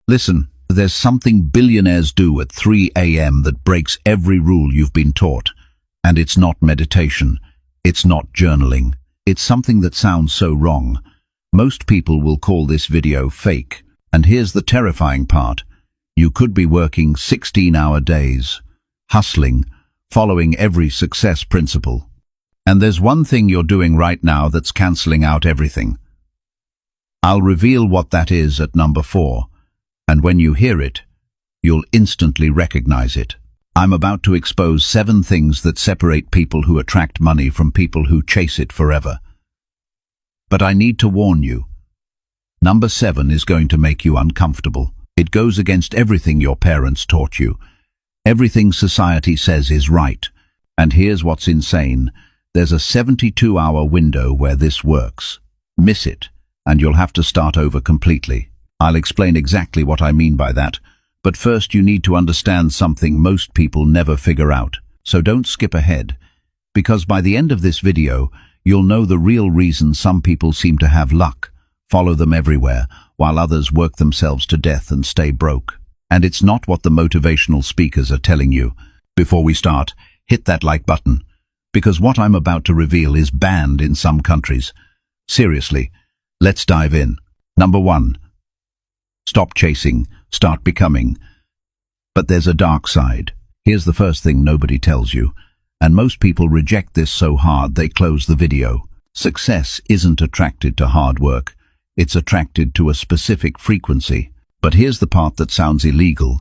Listen, there's something billionaires do at 3 a.m. that breaks every rule you've been taught. And it's not meditation. It's not journaling. It's something that sounds so wrong. Most people will call this video fake. And here's the terrifying part. You could be working 16-hour days, hustling, following every success principle. And there's one thing you're doing right now that's cancelling out everything. I'll reveal what that is at number 4. And when you hear it, you'll instantly recognize it. I'm about to expose 7 things that separate people who attract money from people who chase it forever. But I need to warn you. Number 7 is going to make you uncomfortable. It goes against everything your parents taught you. Everything society says is right. And here's what's insane. There's a 72-hour window where this works. Miss it, and you'll have to start over completely. I'll explain exactly what I mean by that, but first you need to understand something most people never figure out. So don't skip ahead, because by the end of this video, you'll know the real reason some people seem to have luck, follow them everywhere, while others work themselves to death and stay broke. And it's not what the motivational speakers are telling you. Before we start, hit that like button, because what I'm about to reveal is banned in some countries. Seriously, let's dive in. Number 1. Stop chasing, start becoming. But there's a dark side. Here's the first thing nobody tells you, and most people reject this so hard they close the video. Success isn't attracted to hard work. It's attracted to a specific frequency. But here's the part that sounds illegal.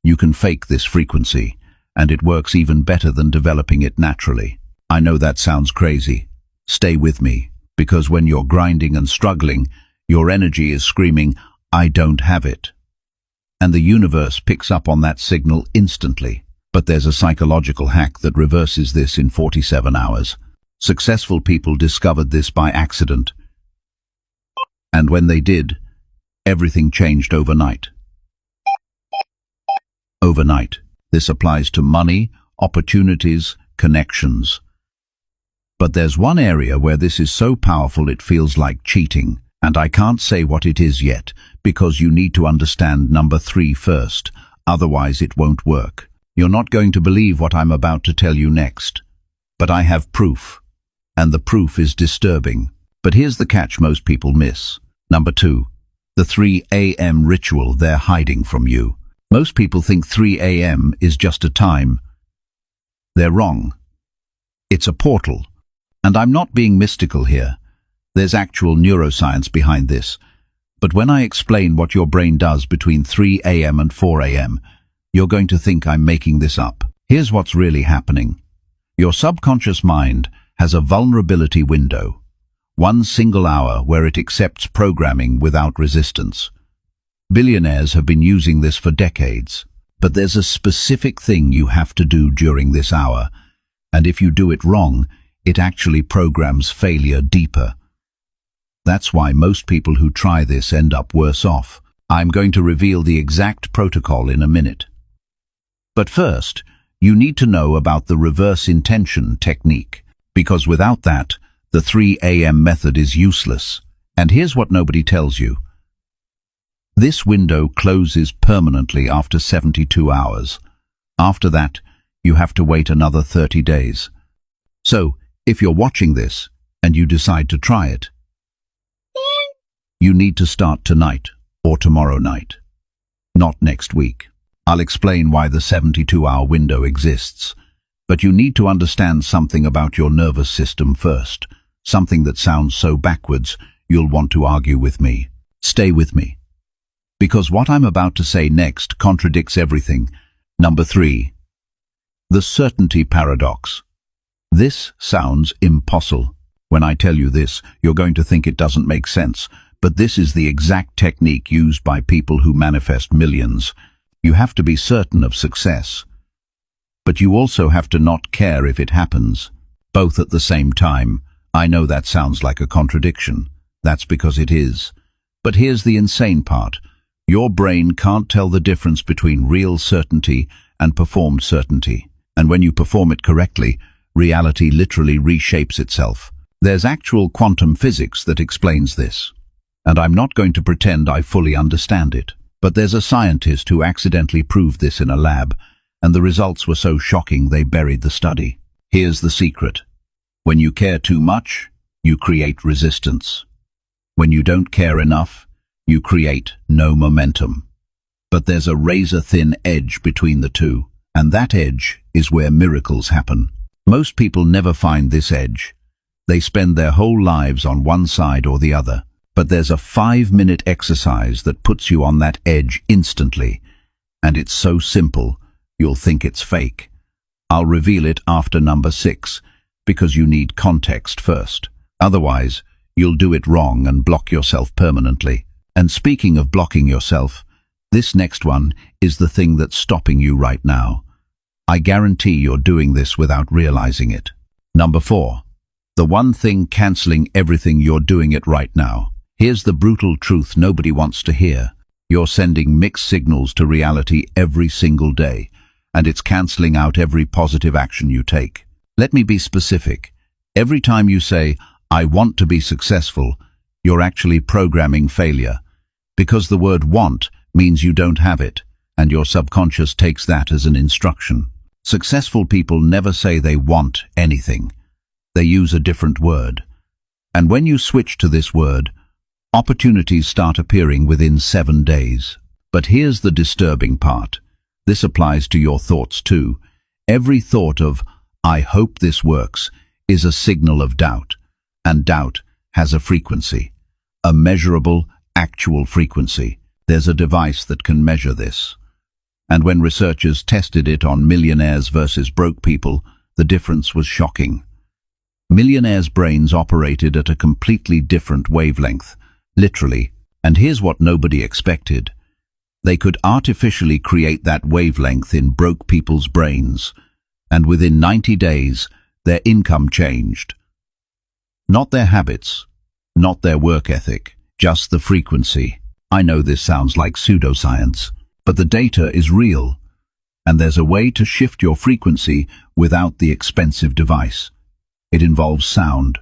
You can fake this frequency, and it works even better than developing it naturally. I know that sounds crazy. Stay with me, because when you're grinding and struggling, your energy is screaming, I don't have it. And the universe picks up on that signal instantly. But there's a psychological hack that reverses this in 47 hours. Successful people discovered this by accident. And when they did, everything changed overnight. Overnight. This applies to money, opportunities, connections. But there's one area where this is so powerful it feels like cheating. And I can't say what it is yet, because you need to understand number 3 first, otherwise it won't work. You're not going to believe what I'm about to tell you next. But I have proof, and the proof is disturbing. But here's the catch most people miss. Number 2, the 3 a.m. ritual they're hiding from you. Most people think 3 a.m. is just a time. They're wrong. It's a portal. And I'm not being mystical here. There's actual neuroscience behind this. But when I explain what your brain does between 3 a.m. and 4 a.m., you're going to think I'm making this up. Here's what's really happening. Your subconscious mind has a vulnerability window, 1 single hour where it accepts programming without resistance. Billionaires have been using this for decades, but there's a specific thing you have to do during this hour, and if you do it wrong, it actually programs failure deeper. That's why most people who try this end up worse off. I'm going to reveal the exact protocol in a minute. But first, you need to know about the reverse intention technique, because without that, the 3 a.m. method is useless. And here's what nobody tells you. This window closes permanently after 72 hours. After that, you have to wait another 30 days. So, if you're watching this, and you decide to try it, you need to start tonight or tomorrow night, not next week. I'll explain why the 72-hour window exists, but you need to understand something about your nervous system first, something that sounds so backwards you'll want to argue with me. Stay with me, because what I'm about to say next contradicts everything. Number 3, the certainty paradox. This sounds impossible. When I tell you this, you're going to think it doesn't make sense. But this is the exact technique used by people who manifest millions. You have to be certain of success. But you also have to not care if it happens, both at the same time. I know that sounds like a contradiction. That's because it is. But here's the insane part. Your brain can't tell the difference between real certainty and performed certainty. And when you perform it correctly, reality literally reshapes itself. There's actual quantum physics that explains this. And I'm not going to pretend I fully understand it. But there's a scientist who accidentally proved this in a lab, and the results were so shocking they buried the study. Here's the secret. When you care too much, you create resistance. When you don't care enough, you create no momentum. But there's a razor-thin edge between the two, and that edge is where miracles happen. Most people never find this edge. They spend their whole lives on one side or the other. But there's a 5-minute exercise that puts you on that edge instantly, and it's so simple, you'll think it's fake. I'll reveal it after number 6, because you need context first. Otherwise, you'll do it wrong and block yourself permanently. And speaking of blocking yourself, this next one is the thing that's stopping you right now. I guarantee you're doing this without realizing it. Number 4. The one thing cancelling everything you're doing it right now. Here's the brutal truth nobody wants to hear. You're sending mixed signals to reality every single day, and it's cancelling out every positive action you take. Let me be specific. Every time you say, "I want to be successful," you're actually programming failure. Because the word want means you don't have it, and your subconscious takes that as an instruction. Successful people never say they want anything. They use a different word. And when you switch to this word, opportunities start appearing within 7 days. But here's the disturbing part. This applies to your thoughts too. Every thought of, "I hope this works," is a signal of doubt. And doubt has a frequency. A measurable, actual frequency. There's a device that can measure this. And when researchers tested it on millionaires versus broke people, the difference was shocking. Millionaires' brains operated at a completely different wavelength. Literally, and here's what nobody expected. They could artificially create that wavelength in broke people's brains, and within 90 days, their income changed. Not their habits, not their work ethic, just the frequency. I know this sounds like pseudoscience, but the data is real, and there's a way to shift your frequency without the expensive device. It involves sound,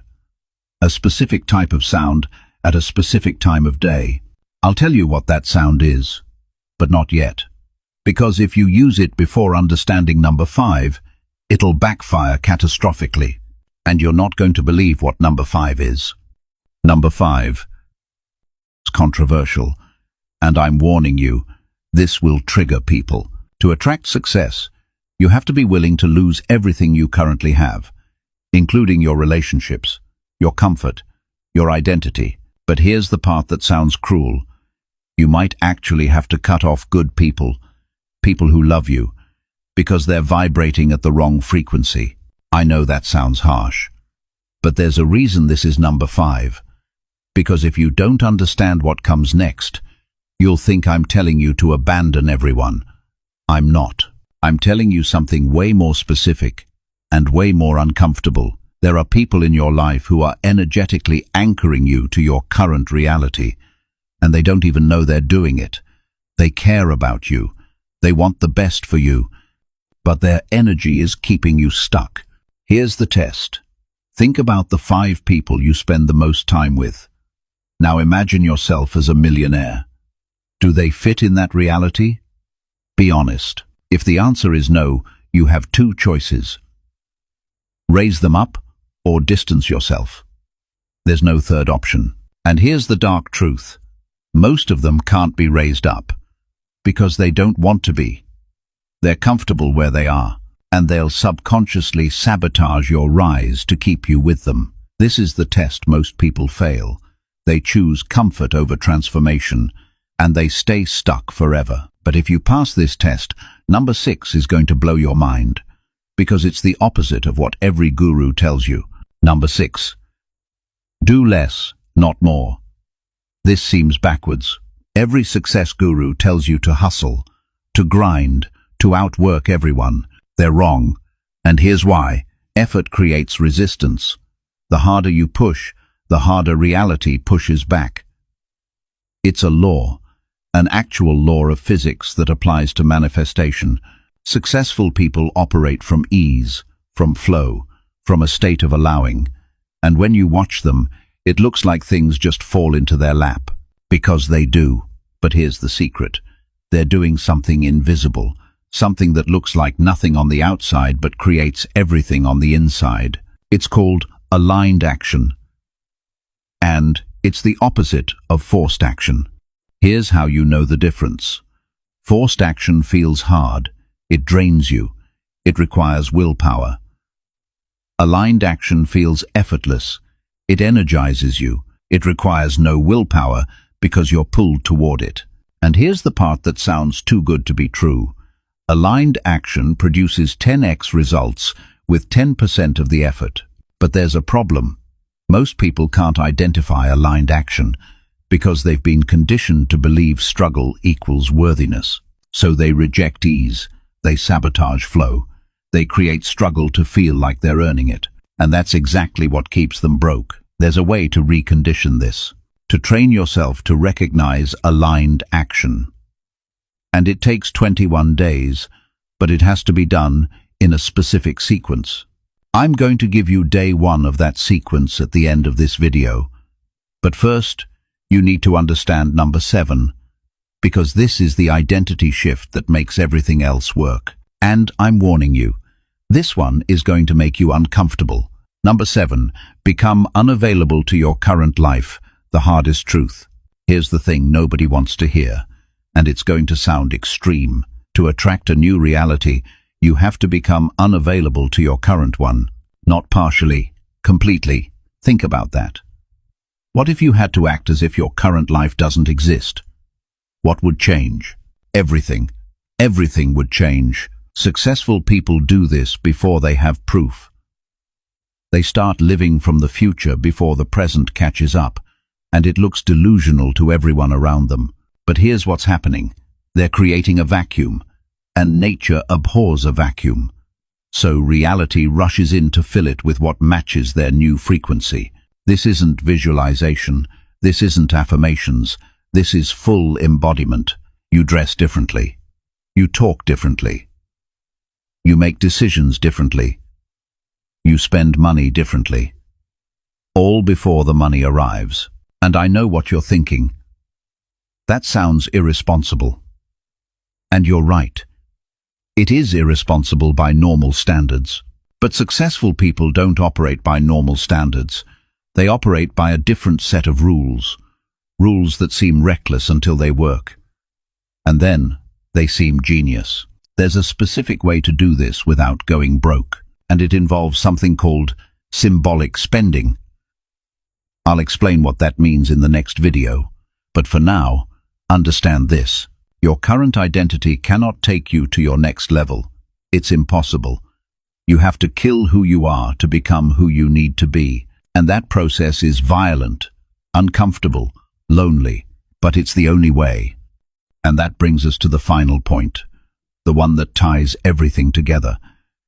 a specific type of sound, at a specific time of day. I'll tell you what that sound is, but not yet. Because if you use it before understanding number 5, it'll backfire catastrophically, and you're not going to believe what number 5 is. Number 5. It's controversial, and I'm warning you, this will trigger people. To attract success, you have to be willing to lose everything you currently have, including your relationships, your comfort, your identity. But here's the part that sounds cruel. You might actually have to cut off good people, people who love you, because they're vibrating at the wrong frequency. I know that sounds harsh, but there's a reason this is number 5. Because if you don't understand what comes next, you'll think I'm telling you to abandon everyone. I'm not. I'm telling you something way more specific and way more uncomfortable. There are people in your life who are energetically anchoring you to your current reality, and they don't even know they're doing it. They care about you. They want the best for you, but their energy is keeping you stuck. Here's the test. Think about the 5 people you spend the most time with. Now imagine yourself as a millionaire. Do they fit in that reality? Be honest. If the answer is no, you have 2 choices. Raise them up or distance yourself. There's no third option. And here's the dark truth. Most of them can't be raised up because they don't want to be. They're comfortable where they are, and they'll subconsciously sabotage your rise to keep you with them. This is the test most people fail. They choose comfort over transformation, and they stay stuck forever. But if you pass this test, number 6 is going to blow your mind, because it's the opposite of what every guru tells you. Number 6. Do less, not more. This seems backwards. Every success guru tells you to hustle, to grind, to outwork everyone. They're wrong. And here's why. Effort creates resistance. The harder you push, the harder reality pushes back. It's a law, an actual law of physics that applies to manifestation. Successful people operate from ease, from flow, from a state of allowing. And when you watch them, it looks like things just fall into their lap. Because they do. But here's the secret. They're doing something invisible, something that looks like nothing on the outside but creates everything on the inside. It's called aligned action, and it's the opposite of forced action. Here's how you know the difference. Forced action feels hard. It drains you. It requires willpower. Aligned action feels effortless. It energizes you. It requires no willpower because you're pulled toward it. And here's the part that sounds too good to be true. Aligned action produces 10x results with 10% of the effort. But there's a problem. Most people can't identify aligned action because they've been conditioned to believe struggle equals worthiness. So they reject ease. They sabotage flow. They create struggle to feel like they're earning it. And that's exactly what keeps them broke. There's a way to recondition this, to train yourself to recognize aligned action. And it takes 21 days, but it has to be done in a specific sequence. I'm going to give you day 1 of that sequence at the end of this video. But first, you need to understand number 7, because this is the identity shift that makes everything else work. And I'm warning you, this one is going to make you uncomfortable. Number 7, become unavailable to your current life, the hardest truth. Here's the thing nobody wants to hear, and it's going to sound extreme. To attract a new reality, you have to become unavailable to your current one. Not partially, completely. Think about that. What if you had to act as if your current life doesn't exist? What would change? Everything. Everything would change. Successful people do this before they have proof. They start living from the future before the present catches up, and it looks delusional to everyone around them. But here's what's happening. They're creating a vacuum, and nature abhors a vacuum. So reality rushes in to fill it with what matches their new frequency. This isn't visualization. This isn't affirmations. This is full embodiment. You dress differently. You talk differently. You make decisions differently. You spend money differently. All before the money arrives. And I know what you're thinking. That sounds irresponsible. And you're right. It is irresponsible by normal standards. But successful people don't operate by normal standards. They operate by a different set of rules. Rules that seem reckless until they work. And then they seem genius. There's a specific way to do this without going broke, and it involves something called symbolic spending. I'll explain what that means in the next video, but for now, understand this. Your current identity cannot take you to your next level. It's impossible. You have to kill who you are to become who you need to be, and that process is violent, uncomfortable, lonely, but it's the only way. And that brings us to the final point, the one that ties everything together.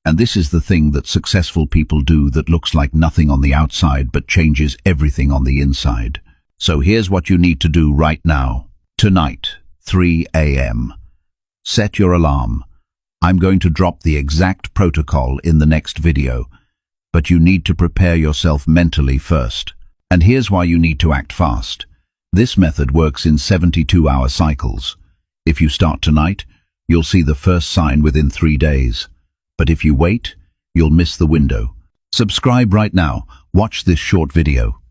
And this is the thing that successful people do that looks like nothing on the outside but changes everything on the inside. So here's what you need to do right now. Tonight, 3 a.m. Set your alarm. I'm going to drop the exact protocol in the next video, but you need to prepare yourself mentally first. And here's why you need to act fast. This method works in 72-hour cycles. If you start tonight, you'll see the first sign within 3 days. But if you wait, you'll miss the window. Subscribe right now. Watch this short video.